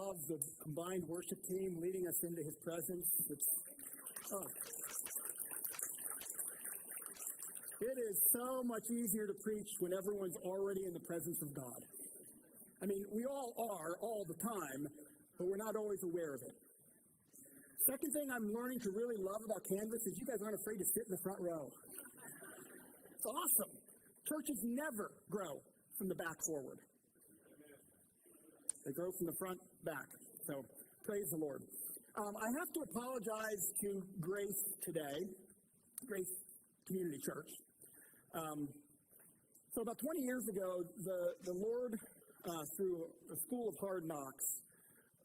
love the combined worship team leading us into his presence. It is so much easier to preach when everyone's already in the presence of God. I mean, we all are all the time, but we're not always aware of it. Second thing I'm learning to really love about Canvas is you guys aren't afraid to sit in the front row. It's awesome. Churches never grow from the back forward. They grow from the front back. So praise the Lord. I have to apologize to Grace today, Grace Community Church. So about 20 years ago, the Lord, through a school of hard knocks,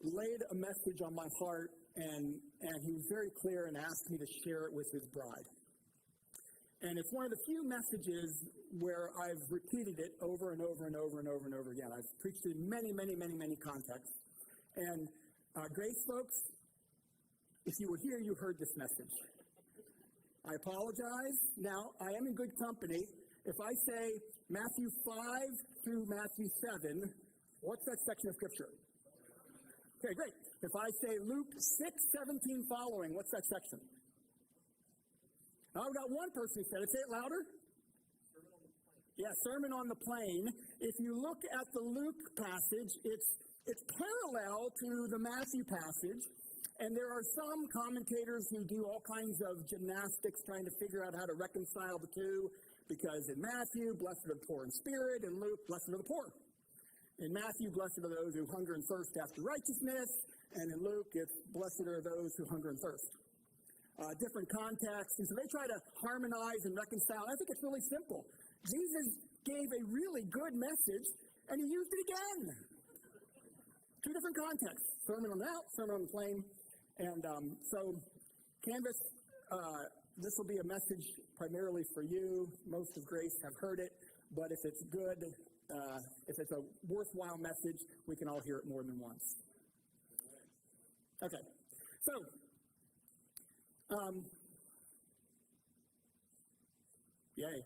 laid a message on my heart, and he was very clear and asked me to share it with his bride. And it's one of the few messages where I've repeated it over and over and over and over and over again. I've preached it in many, many, many, many contexts. And Grace folks, if you were here, you heard this message. I apologize. Now, I am in good company. If I say Matthew 5 through Matthew 7, what's that section of Scripture? Okay, great. If I say Luke 6:17 following, what's that section? Now, I've got one person who said it. Say it louder. Yeah, Sermon on the Plain. If you look at the Luke passage, it's parallel to the Matthew passage, and there are some commentators who do all kinds of gymnastics trying to figure out how to reconcile the two, because in Matthew, blessed are the poor in spirit, and Luke, blessed are the poor. In Matthew, blessed are those who hunger and thirst after righteousness, and in Luke, it's blessed are those who hunger and thirst. Different contexts, and so they try to harmonize and reconcile. I think it's really simple. Jesus gave a really good message, and he used it again. Two different contexts, Sermon on the Mount, Sermon on the Plain. And so Canvas, this will be a message primarily for you. Most of Grace have heard it, but if it's good, if it's a worthwhile message, we can all hear it more than once. Okay, so yay.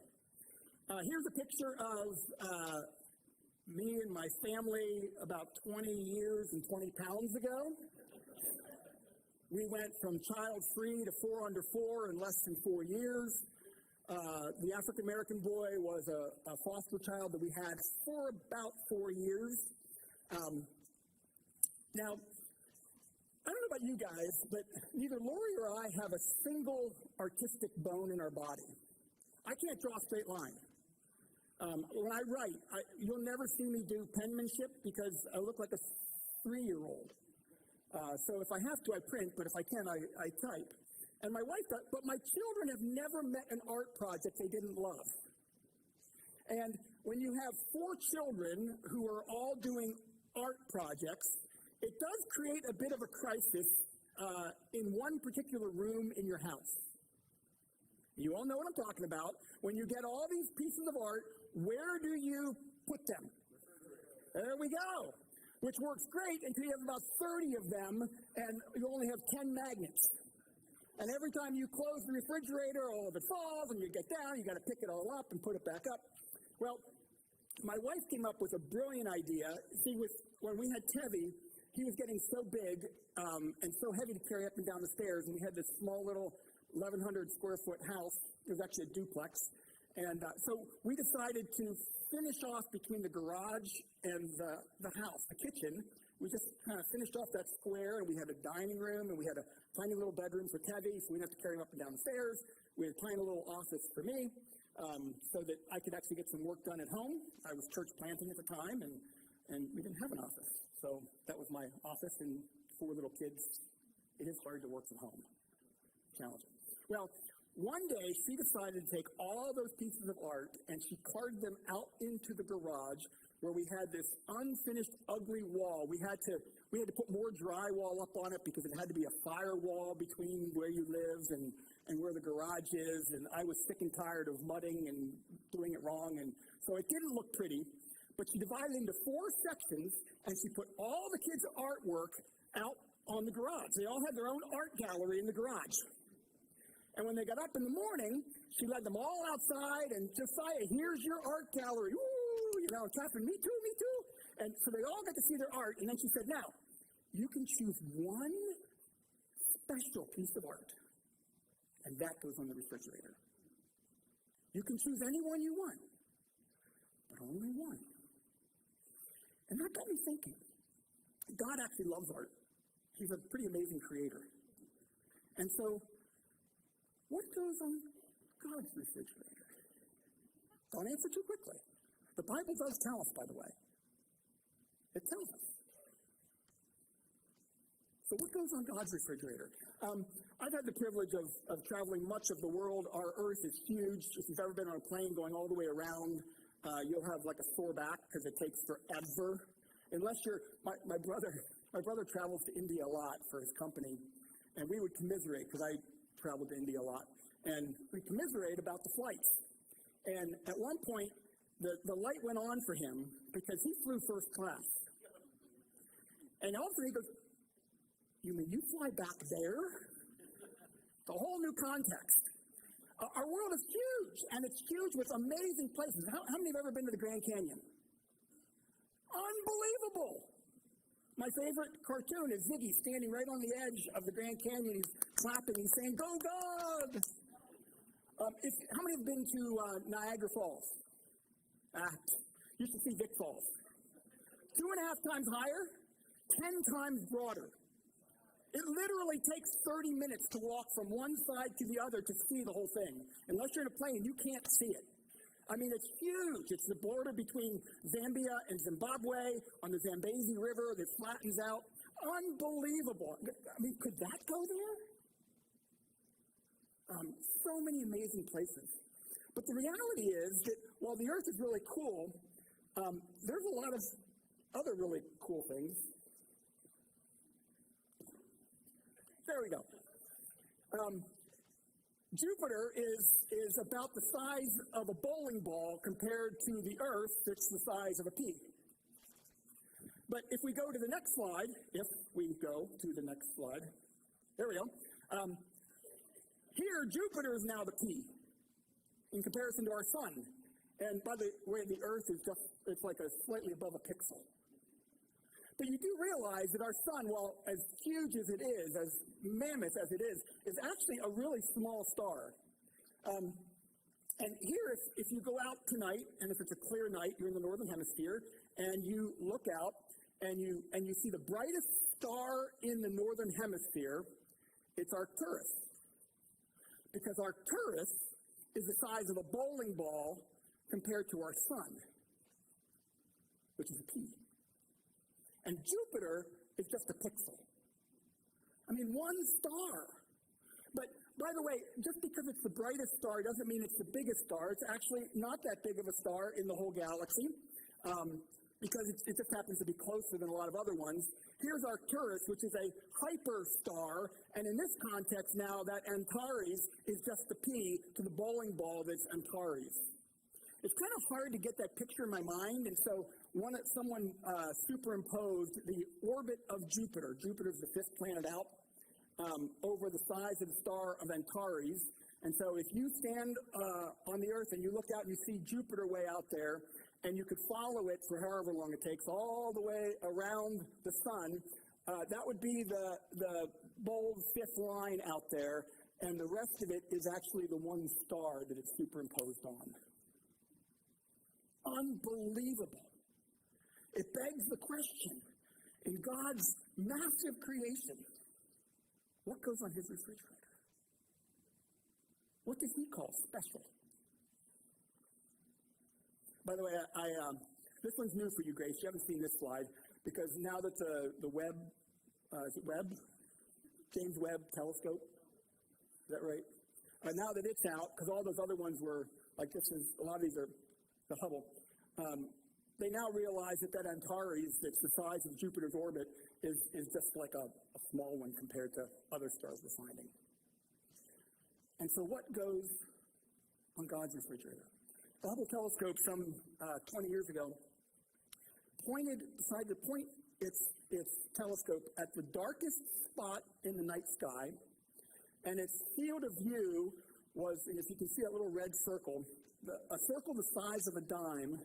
Here's a picture of me and my family about 20 years and 20 pounds ago. We went from child-free to 4 under 4 in less than 4 years. The African-American boy was a foster child that we had for about 4 years. Now, I don't know about you guys, but neither Lori or I have a single artistic bone in our body. I can't draw a straight line. When I write, you'll never see me do penmanship because I look like a 3-year-old. So if I have to, I print, but if I can, I type. And my wife does, but my children have never met an art project they didn't love. And when you have 4 children who are all doing art projects, it does create a bit of a crisis in one particular room in your house. You all know what I'm talking about. When you get all these pieces of art, where do you put them? There we go. Which works great until you have about 30 of them, and you only have 10 magnets. And every time you close the refrigerator, all of it falls, and you get down, you got to pick it all up and put it back up. Well, my wife came up with a brilliant idea. See, when we had Tevi, he was getting so big and so heavy to carry up and down the stairs, and we had this small little 1,100 square foot house. It was actually a duplex. And so we decided to finish off between the garage and the house, the kitchen. We just kind of finished off that square, and we had a dining room, and we had a tiny little bedroom for Tevi, so we didn't have to carry him up and down the stairs. We had a tiny little office for me, so that I could actually get some work done at home. I was church planting at the time, and we didn't have an office. So that was my office, and 4 little kids. It is hard to work from home. Challenging. Well, one day she decided to take all those pieces of art, and she carved them out into the garage, where we had this unfinished, ugly wall. We had to put more drywall up on it because it had to be a firewall between where you live and where the garage is. And I was sick and tired of mudding and doing it wrong, and so it didn't look pretty. But she divided it into 4 sections, and she put all the kids' artwork out on the garage. They all had their own art gallery in the garage. And when they got up in the morning, she led them all outside, and Josiah, here's your art gallery. Ooh, you know, Catherine, me too. And so they all got to see their art. And then she said, now, you can choose one special piece of art, and that goes on the refrigerator. You can choose any one you want, but only one. And that got me thinking. God actually loves art. He's a pretty amazing creator. And so, what goes on God's refrigerator? Don't answer too quickly. The Bible does tell us, by the way. It tells us. So what goes on God's refrigerator? I've had the privilege of traveling much of the world. Our Earth is huge. If you've ever been on a plane going all the way around, you'll have like a sore back because it takes forever. Unless you're, my brother travels to India a lot for his company, and we would commiserate because I traveled to India a lot, and we commiserate about the flights. And at one point, the light went on for him because he flew first class. And all of a sudden he goes, "You mean you fly back there?" It's a whole new context. Our world is huge, and it's huge with amazing places. How many have ever been to the Grand Canyon? Unbelievable. My favorite cartoon is Ziggy standing right on the edge of the Grand Canyon. He's clapping. He's saying, "Go, God!" How many have been to Niagara Falls? Used to see Vic Falls. 2.5 times higher, 10 times broader. It literally takes 30 minutes to walk from one side to the other to see the whole thing. Unless you're in a plane, you can't see it. I mean, it's huge. It's the border between Zambia and Zimbabwe on the Zambezi River that flattens out. Unbelievable. I mean, could that go there? So many amazing places. But the reality is that while the Earth is really cool, there's a lot of other really cool things. There we go. Jupiter is about the size of a bowling ball compared to the Earth, that's the size of a pea. But if we go to the next slide, there we go. Here, Jupiter is now the pea in comparison to our sun. And by the way, the Earth is it's like a slightly above a pixel. But you do realize that our sun, while as huge as it is, as mammoth as it is actually a really small star. And here, if you go out tonight, and if it's a clear night, you're in the northern hemisphere, and you look out, and you see the brightest star in the northern hemisphere, it's Arcturus. Because Arcturus is the size of a bowling ball compared to our sun, which is a pea. And Jupiter is just a pixel. I mean, one star. But, by the way, just because it's the brightest star doesn't mean it's the biggest star. It's actually not that big of a star in the whole galaxy, because it just happens to be closer than a lot of other ones. Here's Arcturus, which is a hyperstar, and in this context now, that Antares is just the pea to the bowling ball that's Antares. It's kind of hard to get that picture in my mind, and so someone superimposed the orbit of Jupiter. Jupiter's the 5th planet out, over the size of the star of Antares. And so if you stand on the Earth and you look out and you see Jupiter way out there, and you could follow it for however long it takes, all the way around the sun, that would be the bold 5th line out there, and the rest of it is actually the one star that it's superimposed on. Unbelievable. It begs the question, in God's massive creation, what goes on his refrigerator? What does he call special? By the way, this one's new for you, Grace. You haven't seen this slide, because now that the Webb, is it Webb? James Webb telescope? Is that right? Now that it's out, because all those other ones were, like a lot of these are the Hubble. They now realize that Antares, that's the size of Jupiter's orbit, is just like a small one compared to other stars we're finding. And so what goes on God's refrigerator? The Hubble telescope some 20 years ago decided to point its telescope at the darkest spot in the night sky, and its field of view was, if you can see that little red circle, a circle the size of a dime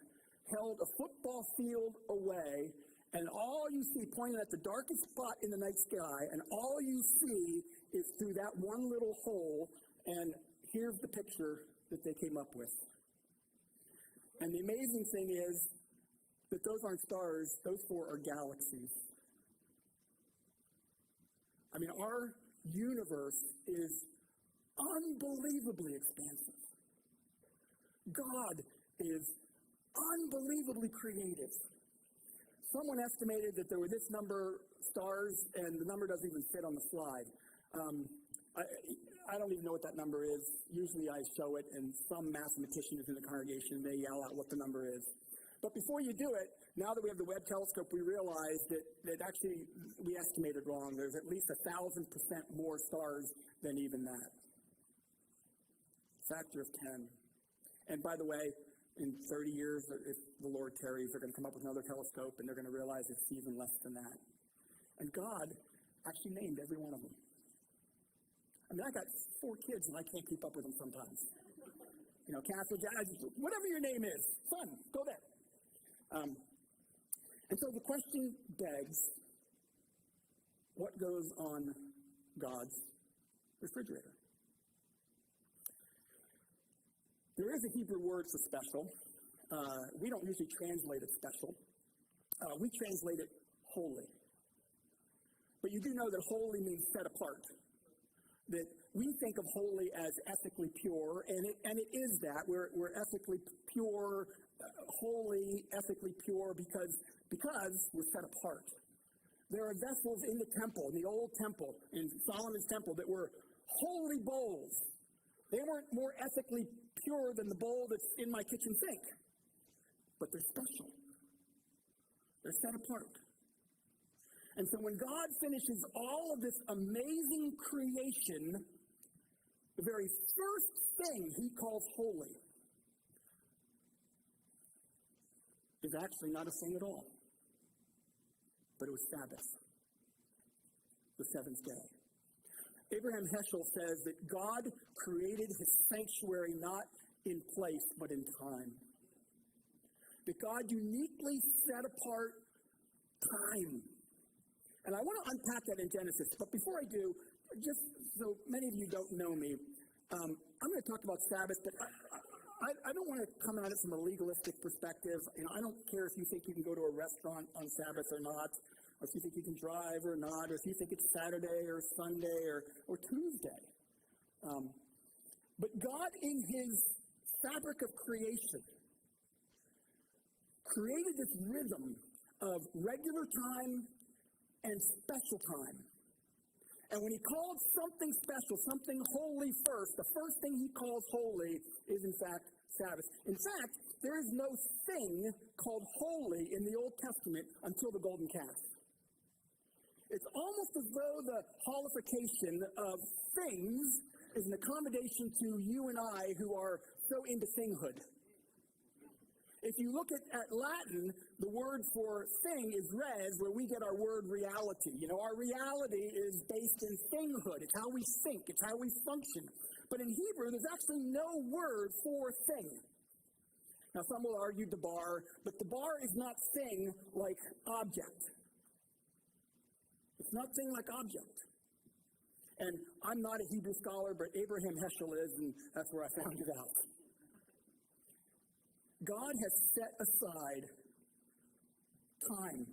held a football field away, And all you see, pointing at the darkest spot in the night sky, and all you see is through that one little hole, and here's the picture that they came up with. And the amazing thing is that those aren't stars, those four are galaxies. I mean, our universe is unbelievably expansive. God is unbelievably creative. Someone estimated that there were this number stars, and the number doesn't even fit on the slide. I don't even know what that number is. Usually I show it, and some mathematician is in the congregation, and they yell out what the number is. But before you do it, now that we have the Webb telescope, we realize that actually we estimated wrong. There's at least 1,000% more stars than even that. Factor of 10. And by the way, in 30 years, if the Lord tarries, they're going to come up with another telescope, and they're going to realize it's even less than that. And God actually named every one of them. I mean, I got 4 kids, and I can't keep up with them sometimes. You know, Castle, whatever your name is, son, go there. And so the question begs, what goes on God's refrigerator? There is a Hebrew word for special. We don't usually translate it special. We translate it holy. But you do know that holy means set apart. That we think of holy as ethically pure, and it is that. We're ethically pure, holy, ethically pure because we're set apart. There are vessels in the temple, in the old temple, in Solomon's temple, that were holy bowls. They weren't more ethically pure than the bowl that's in my kitchen sink, but they're special. They're set apart. And so when God finishes all of this amazing creation, the very first thing he calls holy is actually not a thing at all, but it was Sabbath, the seventh day. Abraham Heschel says that God created his sanctuary not in place, but in time. That God uniquely set apart time. And I want to unpack that in Genesis. But before I do, just so many of you don't know me, I'm going to talk about Sabbath, but I don't want to come at it from a legalistic perspective. You know, I don't care if you think you can go to a restaurant on Sabbath or not, or if you think you can drive or not, or if you think it's Saturday or Sunday or Tuesday. But God, in his fabric of creation, created this rhythm of regular time and special time. And when he called something special, something holy first, the first thing he calls holy is, in fact, Sabbath. In fact, there is no thing called holy in the Old Testament until the golden calf. It's almost as though the holification of things is an accommodation to you and I who are so into thinghood. If you look at Latin, the word for thing is res, where we get our word reality. You know, our reality is based in thinghood. It's how we think. It's how we function. But in Hebrew, there's actually no word for thing. Now, some will argue dabar, but dabar is not thing like object. It's not thing like object. And I'm not a Hebrew scholar, but Abraham Heschel is, and that's where I found it out. God has set aside time.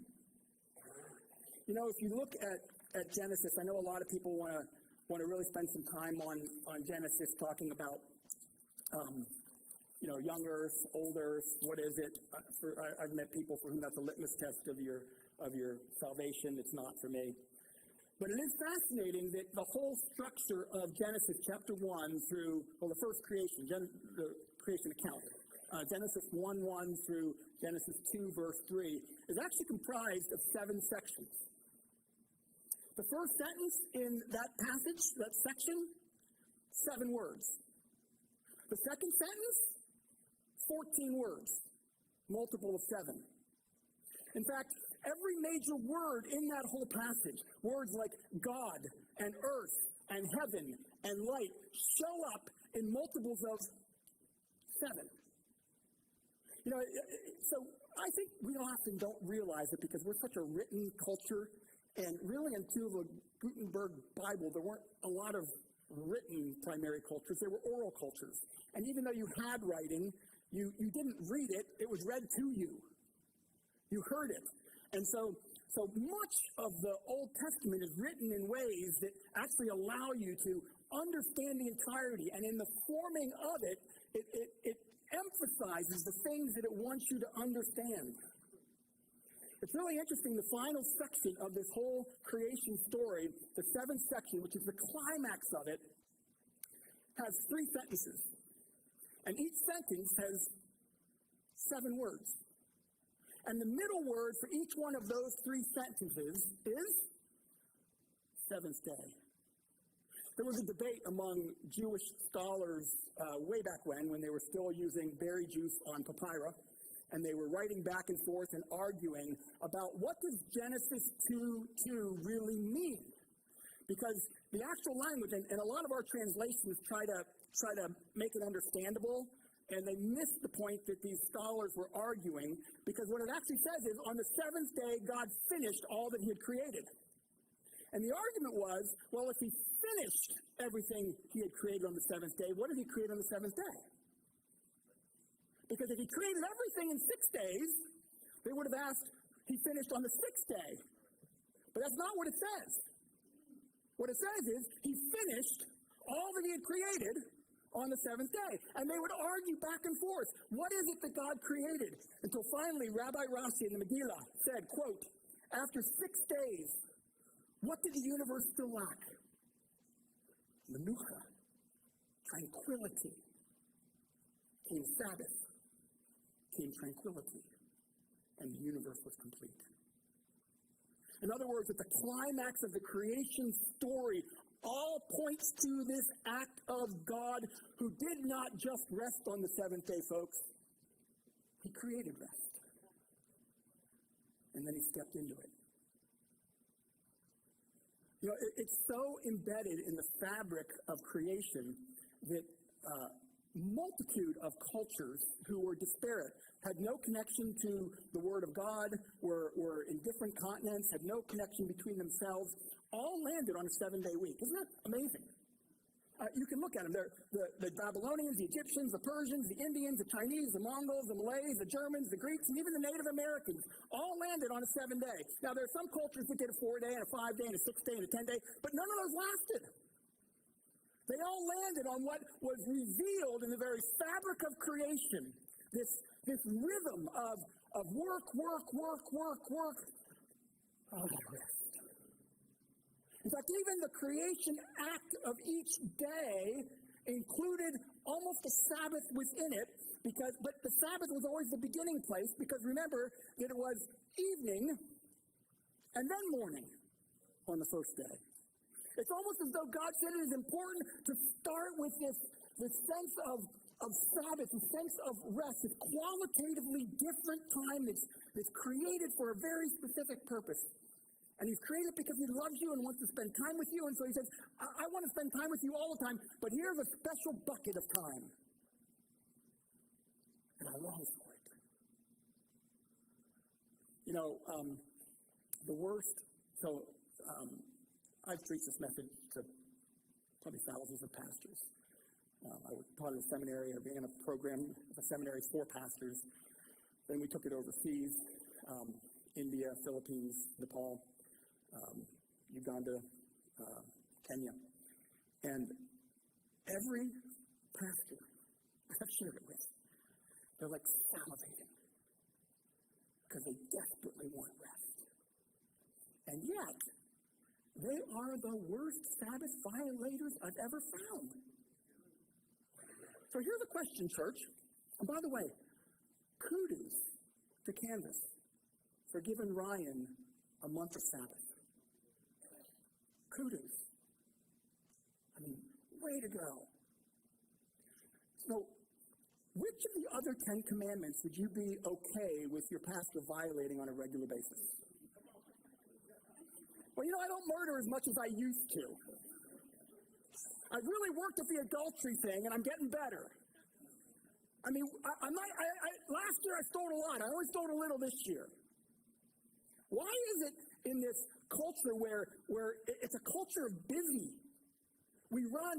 You know, if you look at Genesis, I know a lot of people want to really spend some time on Genesis, talking about, young earth, old earth, what is it? I've met people for whom that's a litmus test of your salvation. It's not for me. But it is fascinating that the whole structure of Genesis chapter 1 through, the first creation, the creation account, Genesis 1:1 through Genesis 2, verse 3, is actually comprised of 7 sections. The first sentence in that passage, that section, 7 words. The second sentence, 14 words, multiple of 7. In fact, every major word in that whole passage, words like God and earth and heaven and light, show up in multiples of 7. You know, so I think we often don't realize it because we're such a written culture, and really until the Gutenberg Bible, there weren't a lot of written primary cultures. They were oral cultures. And even though you had writing, you didn't read it. It was read to you. You heard it. And so much of the Old Testament is written in ways that actually allow you to understand the entirety. And in the forming of it, it emphasizes the things that it wants you to understand. It's really interesting, the final section of this whole creation story, the seventh section, which is the climax of it, has 3 sentences. And each sentence has 7 words. And the middle word for each one of those 3 sentences is seventh day. There was a debate among Jewish scholars way back when they were still using berry juice on papyrus. And they were writing back and forth and arguing about what does Genesis 2:2 really mean? Because the actual language, and a lot of our translations try to make it understandable, and they miss the point that these scholars were arguing, because what it actually says is, on the 7th day, God finished all that he had created. And the argument was, well, if he finished everything he had created on the 7th day, what did he create on the 7th day? Because if he created everything in 6 days, they would have asked, he finished on the 6th day. But that's not what it says. What it says is, he finished all that he had created on the 7th day. And they would argue back and forth. What is it that God created? Until finally, Rabbi Rashi in the Megillah said, quote, after 6 days, what did the universe still lack? Menucha, tranquility. Came Sabbath. Came tranquility, and the universe was complete. In other words, at the climax of the creation story, all points to this act of God who did not just rest on the 7th day, folks. He created rest. And then he stepped into it. You know, it's so embedded in the fabric of creation that multitude of cultures who were disparate, had no connection to the Word of God, were in different continents, had no connection between themselves, all landed on a 7-day week. Isn't that amazing? You can look at them. The Babylonians, the Egyptians, the Persians, the Indians, the Chinese, the Mongols, the Malays, the Germans, the Greeks, and even the Native Americans all landed on a 7-day. Now, there are some cultures that did a 4-day and a 5-day and a 6-day and a 10-day, but none of those lasted. They all landed on what was revealed in the very fabric of creation, this rhythm of work. Oh, rest. In fact, even the creation act of each day included almost a Sabbath within it, but the Sabbath was always the beginning place, because remember that it was evening and then morning on the first day. It's almost as though God said it is important to start with this sense of Sabbath, this sense of rest, this qualitatively different time that's created for a very specific purpose. And he's created because he loves you and wants to spend time with you. And so he says, I want to spend time with you all the time, but here's a special bucket of time. And I long for it. You know, the worst, I've preached this message to probably thousands of pastors. I was part of the seminary. I ran a program at the seminary for pastors. Then we took it overseas, India, Philippines, Nepal, Uganda, Kenya. And every pastor I've shared it with, they're like salivating because they desperately want rest. And yet, they are the worst Sabbath violators I've ever found. So here's a question, church. And by the way, kudos to Canvas for giving Ryan a month of Sabbath. Kudos. I mean, way to go. So, which of the other 10 commandments would you be okay with your pastor violating on a regular basis? Well, you know, I don't murder as much as I used to. I've really worked at the adultery thing, and I'm getting better. I mean, last year I stole a lot. I only stole a little this year. Why is it in this culture where it's a culture of busy? We run.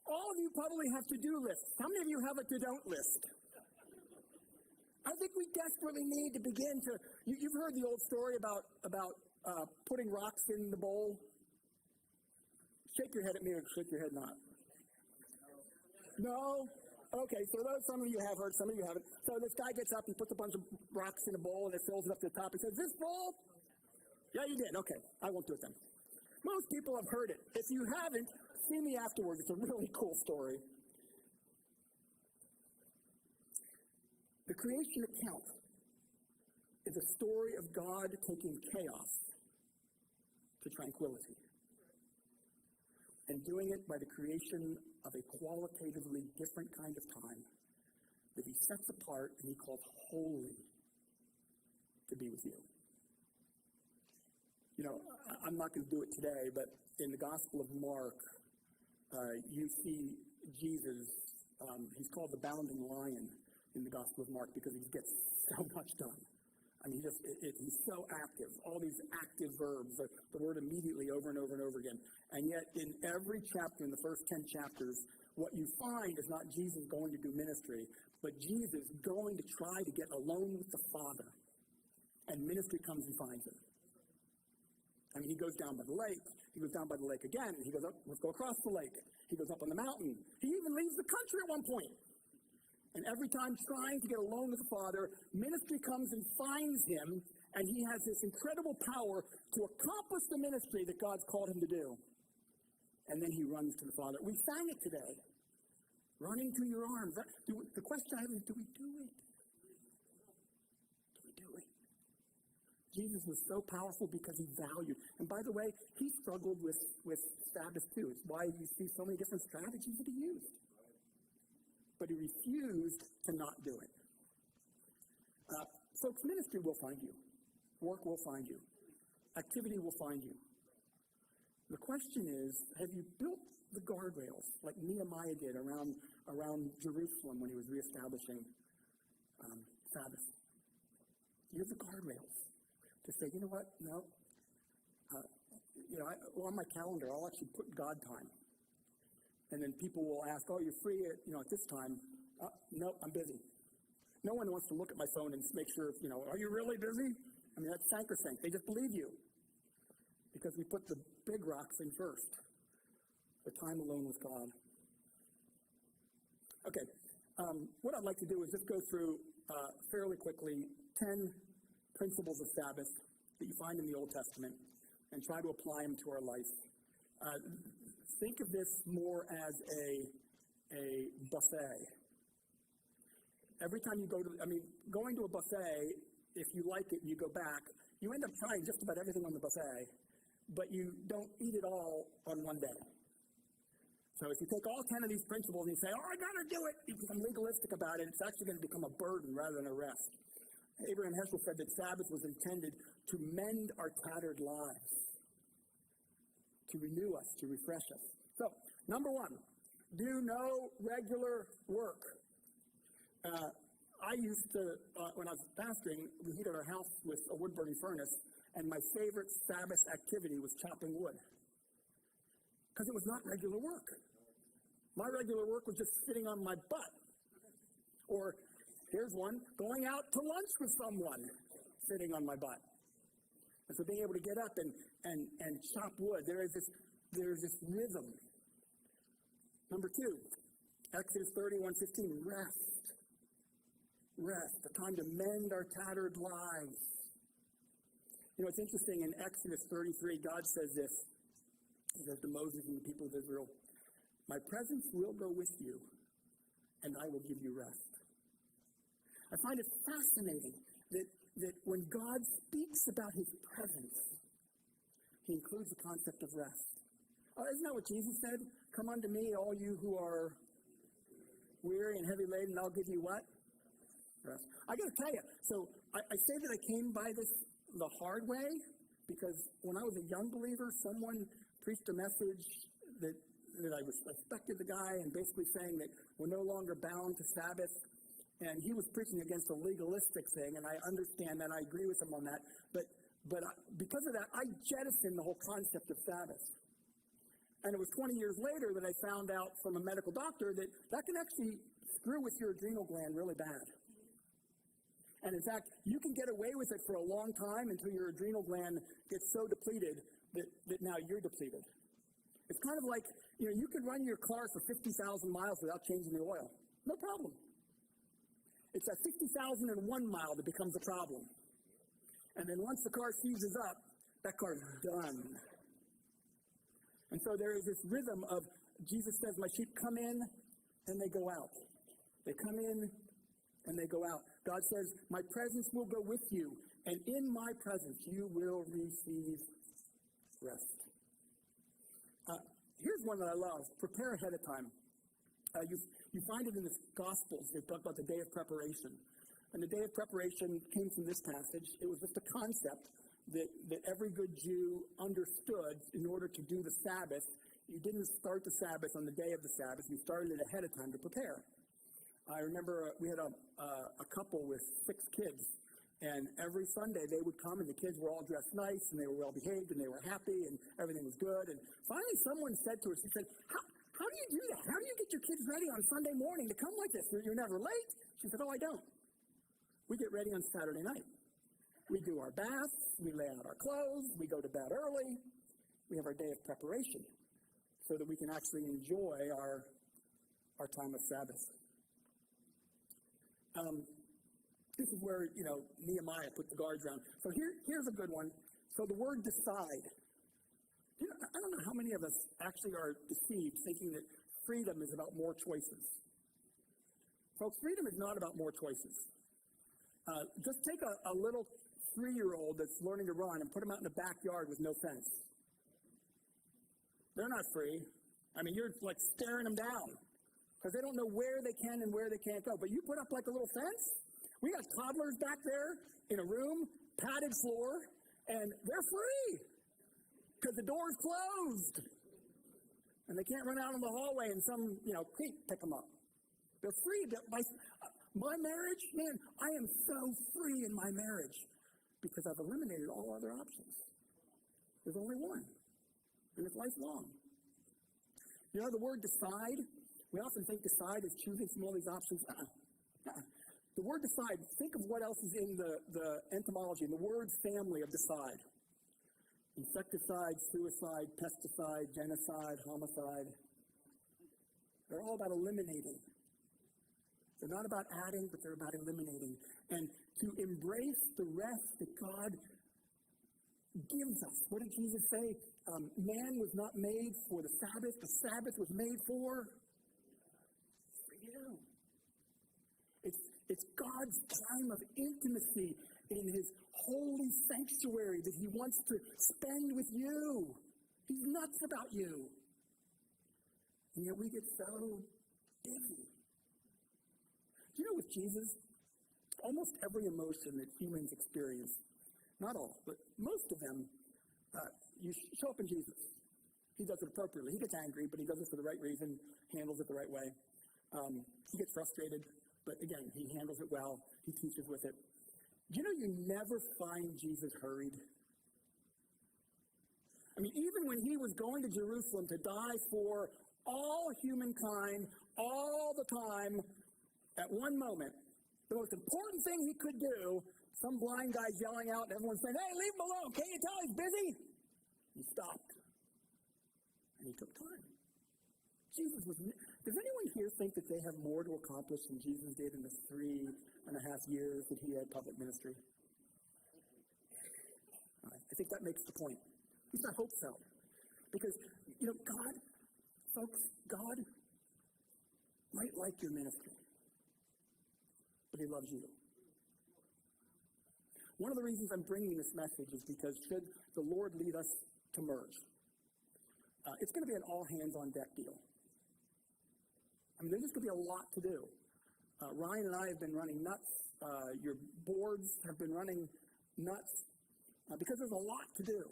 All of you probably have to-do lists. How many of you have a to-don't list? I think we desperately need to begin to, you've heard the old story about putting rocks in the bowl. Shake your head at me or shake your head not. No? Okay, so some of you have heard, some of you haven't. So this guy gets up, he puts a bunch of rocks in a bowl and it fills it up to the top. He says, "This bowl?" "Yeah, you did." "Okay, I won't do it then." Most people have heard it. If you haven't, see me afterwards. It's a really cool story. The creation account is a story of God taking chaos to tranquility and doing it by the creation of a qualitatively different kind of time that he sets apart and he calls holy to be with you. You know, I'm not going to do it today, but in the Gospel of Mark, you see Jesus, he's called the bounding lion in the Gospel of Mark because he gets so much done. I mean, he's so active. All these active verbs, the word immediately over and over and over again. And yet, in every chapter, in the first 10 chapters, what you find is not Jesus going to do ministry, but Jesus going to try to get alone with the Father. And ministry comes and finds him. I mean, he goes down by the lake. He goes down by the lake again. He goes up, let's go across the lake. He goes up on the mountain. He even leaves the country at one point. And every time trying to get alone with the Father, ministry comes and finds him, and he has this incredible power to accomplish the ministry that God's called him to do. And then he runs to the Father. We sang it today. Running to your arms. The question I have is, do we do it? Do we do it? Jesus was so powerful because he valued. And by the way, he struggled with Sabbath too. It's why you see so many different strategies that he used. But he refused to not do it. Folks, ministry will find you. Work will find you. Activity will find you. The question is, have you built the guardrails like Nehemiah did around Jerusalem when he was reestablishing Sabbath? You have the guardrails to say, you know what? No. On my calendar, I'll actually put God time. And then people will ask, "Oh, you're free at this time?" "No, I'm busy." No one wants to look at my phone and make sure, "Are you really busy?" I mean, that's sacrosanct. They just believe you. Because we put the big rocks in first. The time alone with God. Okay. What I'd like to do is just go through fairly quickly 10 principles of Sabbath that you find in the Old Testament and try to apply them to our life. Think of this more as a buffet. Every time you going to a buffet, if you like it and you go back, you end up trying just about everything on the buffet, but you don't eat it all on one day. So if you take all 10 of these principles and you say, "Oh, I got to do it," you become legalistic about it, it's actually going to become a burden rather than a rest. Abraham Heschel said that Sabbath was intended to mend our tattered lives, to renew us, to refresh us. So, number one, do no regular work. I used to, when I was pastoring, we heated our house with a wood-burning furnace, and my favorite Sabbath activity was chopping wood. Because it was not regular work. My regular work was just sitting on my butt. Or, here's one, going out to lunch with someone, sitting on my butt. And so being able to get up and chop wood, there's this rhythm. Number two, Exodus 31:15, rest. Rest, a time to mend our tattered lives. It's interesting, in Exodus 33, God says this. He says to Moses and the people of Israel, "My presence will go with you, and I will give you rest." I find it fascinating that when God speaks about his presence, he includes the concept of rest. Isn't that what Jesus said? "Come unto me, all you who are weary and heavy laden, and I'll give you" what? Rest. I got to tell you, so I say that I came by this the hard way, because when I was a young believer, someone preached a message that that I respected the guy and basically saying that we're no longer bound to Sabbath. And he was preaching against a legalistic thing, and I understand that. I agree with him on that. But because of that, I jettisoned the whole concept of Sabbath. And it was 20 years later that I found out from a medical doctor that can actually screw with your adrenal gland really bad. And in fact, you can get away with it for a long time until your adrenal gland gets so depleted that now you're depleted. It's kind of like, you can run your car for 50,000 miles without changing the oil. No problem. It's at 50,001 mile that becomes a problem. And then once the car seizes up, that car's done. And so there is this rhythm of, Jesus says, my sheep come in and they go out. They come in and they go out. God says, my presence will go with you, and in my presence you will receive rest. Here's one that I love. Prepare ahead of time. You find it in the Gospels. They talk about the day of preparation. And the day of preparation came from this passage. It was just a concept that every good Jew understood in order to do the Sabbath. You didn't start the Sabbath on the day of the Sabbath. You started it ahead of time to prepare. I remember we had a couple with 6 kids. And every Sunday they would come and the kids were all dressed nice and they were well behaved and they were happy and everything was good. And finally someone said to her, she said, how do you do that? How do you get your kids ready on Sunday morning to come like this? You're never late? She said, I don't. We get ready on Saturday night. We do our baths, we lay out our clothes, we go to bed early. We have our day of preparation so that we can actually enjoy our time of Sabbath. This is where, Nehemiah put the guards around. So here's a good one. So the word decide. I don't know how many of us actually are deceived thinking that freedom is about more choices. Folks, freedom is not about more choices. Just take a little 3-year-old that's learning to run and put them out in the backyard with no fence. They're not free. I mean, you're like staring them down because they don't know where they can and where they can't go. But you put up like a little fence. We got toddlers back there in a room, padded floor, and they're free because the door's closed. And they can't run out in the hallway and some, creep pick them up. They're free. My marriage, man, I am so free in my marriage because I've eliminated all other options. There's only one, and it's lifelong. The word decide, we often think decide is choosing from all these options. The word decide, think of what else is in the etymology, in the word family of decide. Insecticide, suicide, pesticide, genocide, homicide. They're all about eliminating. They're not about adding, but they're about eliminating. And to embrace the rest that God gives us. What did Jesus say? Man was not made for the Sabbath. The Sabbath was made for you. It's God's time of intimacy in his holy sanctuary that he wants to spend with you. He's nuts about you. And yet we get so busy. With Jesus, almost every emotion that humans experience, not all, but most of them, you show up in Jesus. He does it appropriately. He gets angry, but he does it for the right reason, handles it the right way. He gets frustrated, but again, he handles it well. He teaches with it. You never find Jesus hurried. I mean, even when he was going to Jerusalem to die for all humankind, all the time, at one moment, the most important thing he could do, some blind guy's yelling out and everyone's saying, hey, leave him alone. Can't you tell he's busy? He stopped. And he took time. Does anyone here think that they have more to accomplish than Jesus did in the 3.5 years that he had public ministry? I think that makes the point. At least I hope so. Because, God might like your ministry. But he loves you. One of the reasons I'm bringing this message is because should the Lord lead us to merge, it's going to be an all-hands-on-deck deal. I mean, there's just going to be a lot to do. Ryan and I have been running nuts. Your boards have been running nuts because there's a lot to do.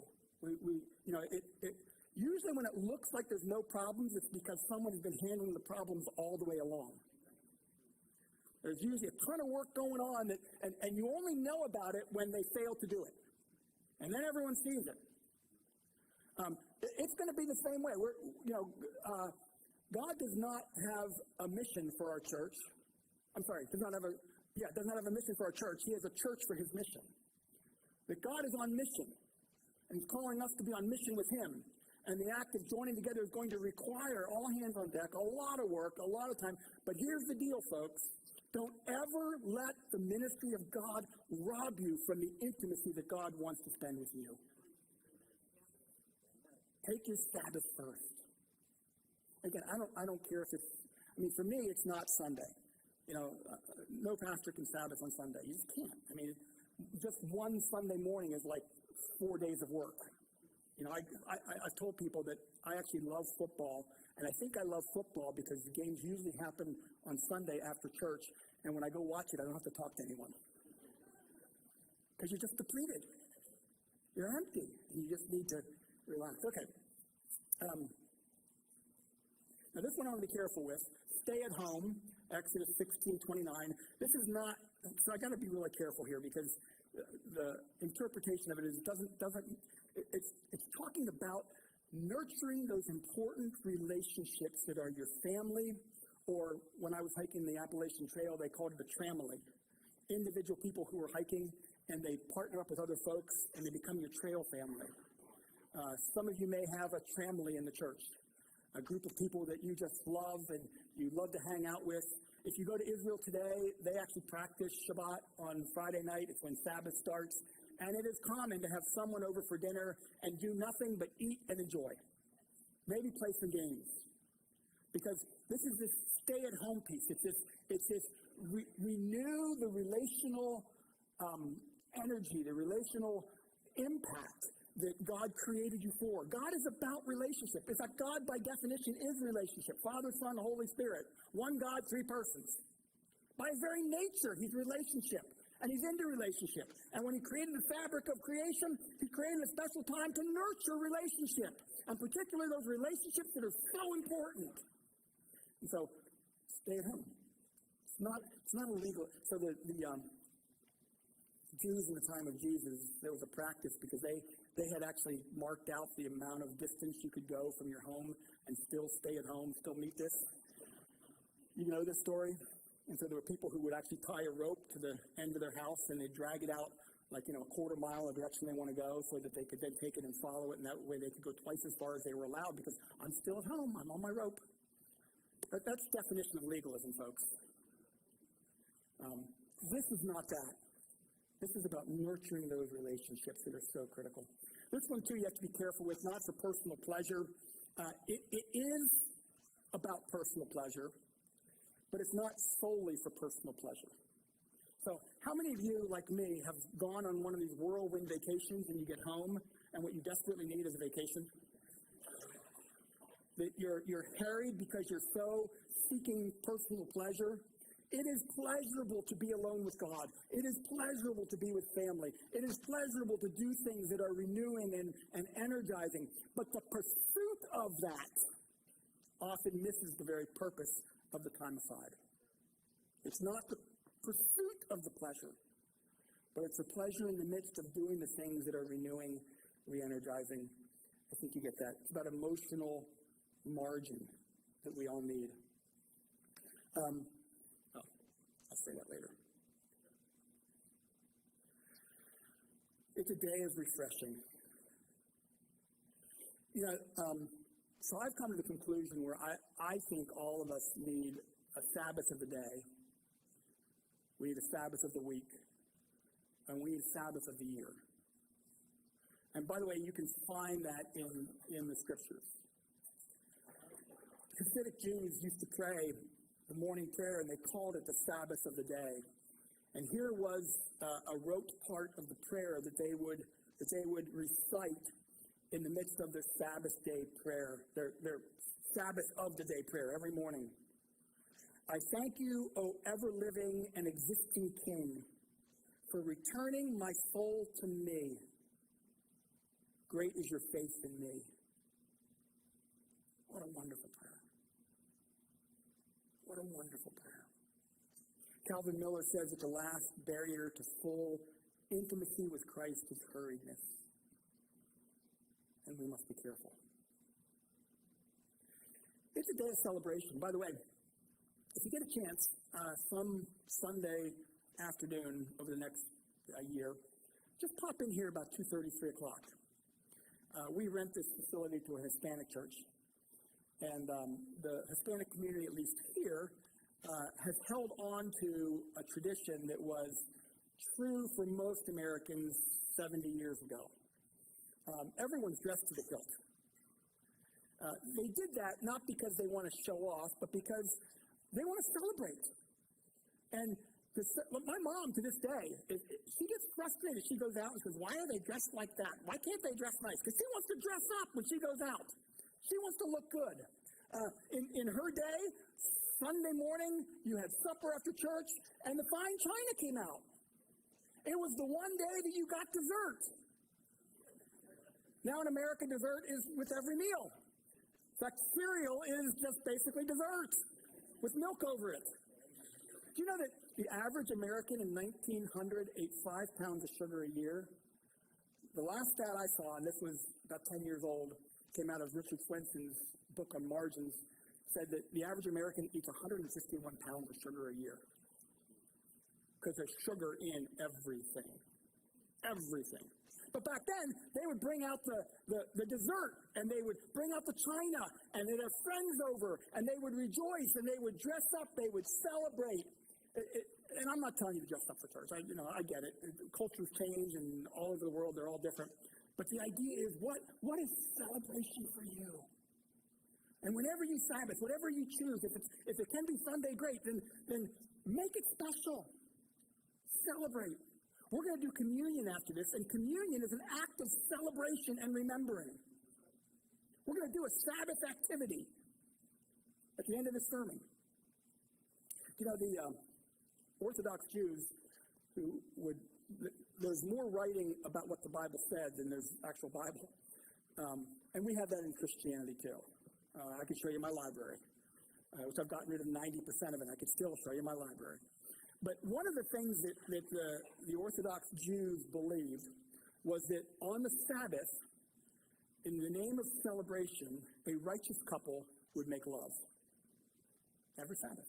Usually when it looks like there's no problems, it's because someone has been handling the problems all the way along. There's usually a ton of work going on, and you only know about it when they fail to do it. And then everyone sees it. It's going to be the same way. God does not have a mission for our church. Doesn't have a mission for our church. He has a church for his mission. That God is on mission, and he's calling us to be on mission with him. And the act of joining together is going to require all hands on deck, a lot of work, a lot of time. But here's the deal, folks. Don't ever let the ministry of God rob you from the intimacy that God wants to spend with you. Take your Sabbath first. Again, I don't care if it's, for me, it's not Sunday. No pastor can Sabbath on Sunday. You just can't. Just one Sunday morning is like 4 days of work. I've told people that I actually love football, and I think I love football because the games usually happen on Sunday after church, and when I go watch it, I don't have to talk to anyone. Because you're just depleted. You're empty. You just need to relax. Okay. Now this one I want to be careful with. Stay at home, Exodus 16:29. This is not, so I got to be really careful here because the interpretation of it is it's talking about nurturing those important relationships that are your family, or when I was hiking the Appalachian Trail, they called it a tramily. Individual people who are hiking and they partner up with other folks and they become your trail family. Some of you may have a tramily in the church, a group of people that you just love and you love to hang out with. If you go to Israel today, they actually practice Shabbat on Friday night. It's when Sabbath starts. And it is common to have someone over for dinner and do nothing but eat and enjoy. Maybe play some games. Because this is this stay-at-home piece. It's this renew the relational energy, the relational impact that God created you for. God is about relationship. In fact, God, by definition, is relationship. Father, Son, Holy Spirit. One God, three persons. By his very nature, he's relationship. And he's into relationship. And when he created the fabric of creation, he created a special time to nurture relationship. And particularly those relationships that are so important. And so, stay at home. It's not illegal. So the Jews in the time of Jesus, there was a practice because they had actually marked out the amount of distance you could go from your home and still stay at home, still meet this. You know this story? And so there were people who would actually tie a rope to the end of their house and they'd drag it out a quarter mile in the direction they want to go so that they could then take it and follow it, and that way they could go twice as far as they were allowed because I'm still at home, I'm on my rope. But that's the definition of legalism, folks. This is not that. This is about nurturing those relationships that are so critical. This one, too, you have to be careful with, not for personal pleasure. It is about personal pleasure, but it's not solely for personal pleasure. So how many of you, like me, have gone on one of these whirlwind vacations and you get home and what you desperately need is a vacation? That you're harried because you're so seeking personal pleasure. It is pleasurable to be alone with God. It is pleasurable to be with family. It is pleasurable to do things that are renewing and energizing. But the pursuit of that often misses the very purpose of the time aside. It's not the pursuit of the pleasure, but it's the pleasure in the midst of doing the things that are renewing, re-energizing. I think you get that. It's about emotional margin that we all need. I'll say that later. It's a day of refreshing. So I've come to the conclusion where I think all of us need a Sabbath of the day. We need a Sabbath of the week. And we need a Sabbath of the year. And by the way, you can find that in the scriptures. Hasidic Jews used to pray the morning prayer, and they called it the Sabbath of the day. And here was a rote part of the prayer that they would recite in the midst of their Sabbath day prayer, their Sabbath of the day prayer every morning. I thank you, O ever-living and existing King, for returning my soul to me. Great is your faith in me. What a wonderful prayer. What a wonderful prayer. Calvin Miller says that the last barrier to full intimacy with Christ is hurriedness. And we must be careful. It's a day of celebration. By the way, if you get a chance, some Sunday afternoon over the next year, just pop in here about 2:30, 3 o'clock. We rent this facility to a Hispanic church. And the Hispanic community, at least here, has held on to a tradition that was true for most Americans 70 years ago. Everyone's dressed to the hilt. They did that not because they want to show off, but because they want to celebrate. And my mom, to this day, she gets frustrated. She goes out and says, why are they dressed like that? Why can't they dress nice? Because she wants to dress up when she goes out. She wants to look good. In her day, Sunday morning, you had supper after church, and the fine china came out. It was the one day that you got dessert. Now in America, dessert is with every meal. In fact, cereal is just basically dessert with milk over it. Do you know that the average American in 1900 ate 5 pounds of sugar a year? The last stat I saw, and this was about 10 years old, came out of Richard Swenson's book on margins, said that the average American eats 151 pounds of sugar a year. Because there's sugar in everything. Everything. But back then, they would bring out the dessert, and they would bring out the china, and they'd have friends over, and they would rejoice, and they would dress up, they would celebrate. And I'm not telling you to dress up for church. I get it. Cultures change, and all over the world, they're all different. But the idea is, what is celebration for you? And whenever you Sabbath, whatever you choose, if it can be Sunday, great, then make it special. Celebrate. We're going to do communion after this, and communion is an act of celebration and remembering. We're going to do a Sabbath activity at the end of this sermon. You know, the Orthodox Jews there's more writing about what the Bible said than there's actual Bible. And we have that in Christianity too. I could show you my library, which I've gotten rid of 90% of it. I could still show you my library. But one of the things that the Orthodox Jews believed was that on the Sabbath, in the name of celebration, a righteous couple would make love. Every Sabbath.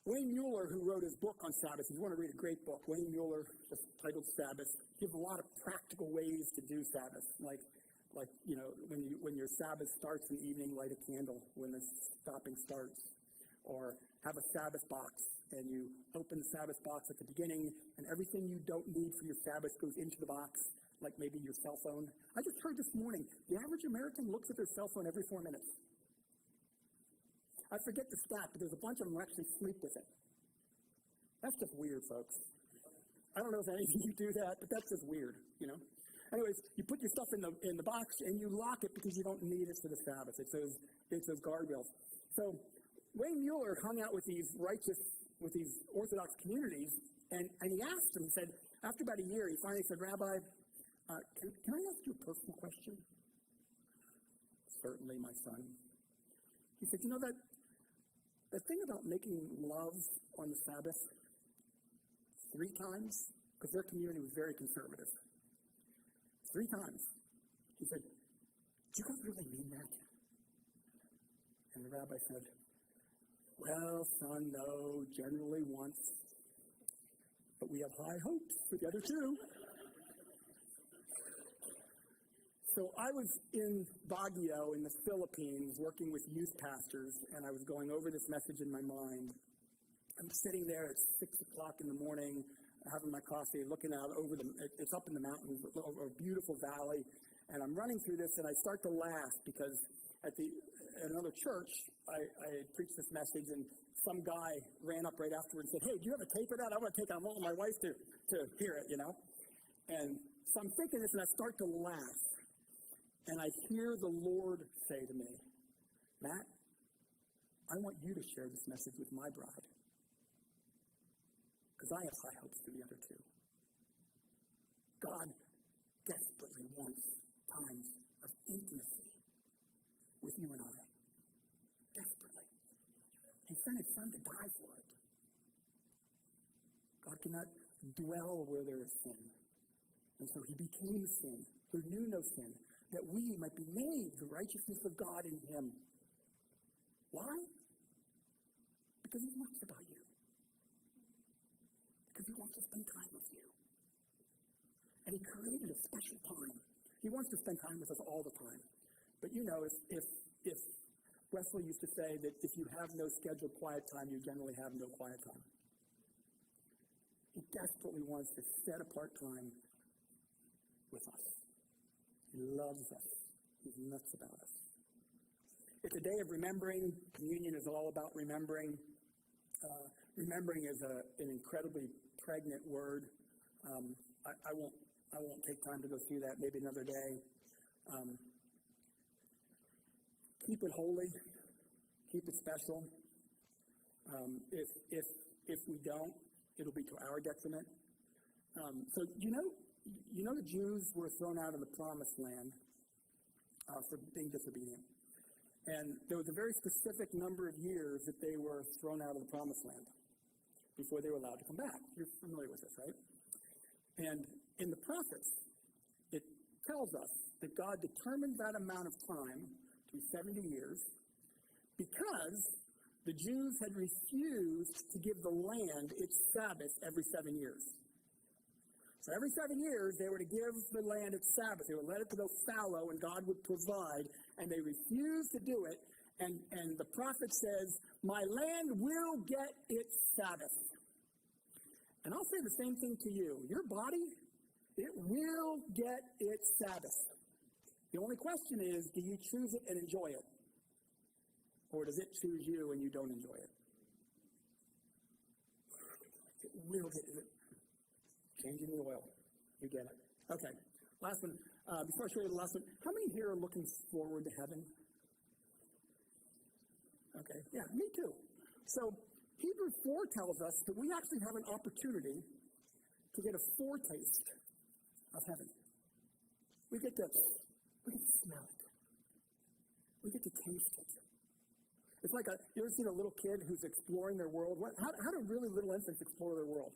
Wayne Mueller, who wrote his book on Sabbath, if you want to read a great book, Wayne Mueller, just titled Sabbath, gives a lot of practical ways to do Sabbath. Like you know, when your Sabbath starts in the evening, light a candle when the stopping starts. Or have a Sabbath box, and you open the Sabbath box at the beginning, and everything you don't need for your Sabbath goes into the box, like maybe your cell phone. I just heard this morning, the average American looks at their cell phone every 4 minutes. I forget the stat, but there's a bunch of them who actually sleep with it. That's just weird, folks. I don't know if any of you do that, but that's just weird, you know. Anyways, you put your stuff in the box, and you lock it because you don't need it for the Sabbath. It's those guardrails. So Wayne Mueller hung out with these Orthodox communities, and he asked them, he said, after about a year, he finally said, Rabbi, can I ask you a personal question? Certainly, my son. He said, you know that thing about making love on the Sabbath 3 times, because their community was very conservative. 3 times. He said, do you guys really mean that? And the rabbi said, well, son, no, generally once. But we have high hopes for the other 2. So I was in Baguio in the Philippines working with youth pastors, and I was going over this message in my mind. I'm sitting there at 6 o'clock in the morning, having my coffee, looking out over it's up in the mountains, over a beautiful valley, and I'm running through this, and I start to laugh because at another church, I preached this message, and some guy ran up right afterwards and said, hey, do you have a tape of that? I want to take it. I want my wife to hear it, you know. And so I'm thinking this, and I start to laugh. And I hear the Lord say to me, Matt, I want you to share this message with my bride. Because I have high hopes for the other 2. God desperately wants times of intimacy Son to die for it. God cannot dwell where there is sin. And so he became sin, who knew no sin, that we might be made the righteousness of God in him. Why? Because he wants about you. Because he wants to spend time with you. And he created a special time. He wants to spend time with us all the time. But you know, if Wesley used to say that if you have no scheduled quiet time, you generally have no quiet time. He desperately wants to set apart time with us. He loves us. He's nuts about us. It's a day of remembering. Communion is all about remembering. Remembering is an incredibly pregnant word. I won't take time to go through that. Maybe another day. Keep it holy. Keep it special. If we don't, it'll be to our detriment. So you know the Jews were thrown out of the promised land for being disobedient. And there was a very specific number of years that they were thrown out of the promised land before they were allowed to come back. You're familiar with this, right? And in the prophets, it tells us that God determined that amount of time to be 70 years because the Jews had refused to give the land its Sabbath every 7 years. So every 7 years, they were to give the land its Sabbath. They would let it to go fallow, and God would provide. And they refused to do it. And the prophet says, my land will get its Sabbath. And I'll say the same thing to you. Your body, it will get its Sabbath. The only question is, do you choose it and enjoy it? Or does it choose you and you don't enjoy it? It will get it. Changing the oil. You get it. Okay. Last one. Before I show you the last one, how many here are looking forward to heaven? Okay. Yeah, me too. So Hebrews 4 tells us that we actually have an opportunity to get a foretaste of heaven. We get to smell it. We get to taste it. It's like you ever seen a little kid who's exploring their world? How do really little infants explore their world?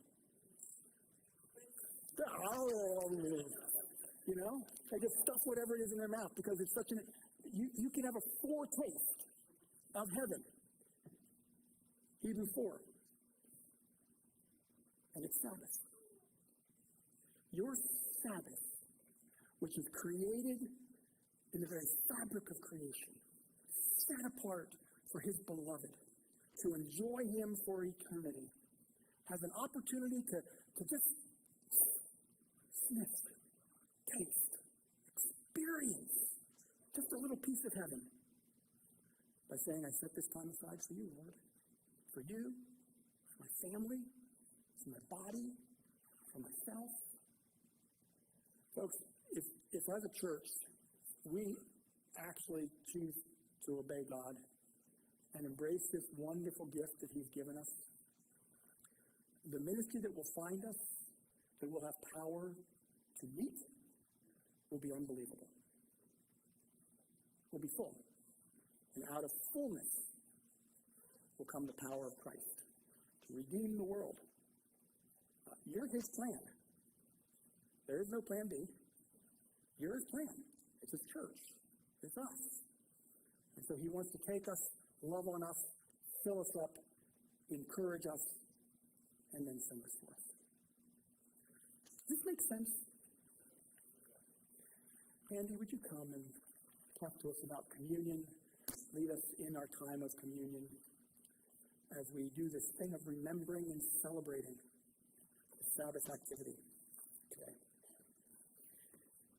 You know, they just stuff whatever it is in their mouth because it's such you can have a foretaste of heaven. Hebrews 4. And it's Sabbath. Your Sabbath, which is created in the very fabric of creation, set apart for his beloved, to enjoy him for eternity, has an opportunity to just sniff, taste, experience just a little piece of heaven by saying, I set this time aside for you, Lord. For you, for my family, for my body, for myself. Folks, if as a church we actually choose to obey God and embrace this wonderful gift that he's given us, the ministry that will find us, that will have power to meet, will be unbelievable. Will be full. And out of fullness will come the power of Christ to redeem the world. You're his plan. There is no plan B. You're his plan. It's his church. It's us. And so he wants to take us, love on us, fill us up, encourage us, and then send us forth. Does this make sense? Andy, would you come and talk to us about communion? Lead us in our time of communion as we do this thing of remembering and celebrating the Sabbath activity today.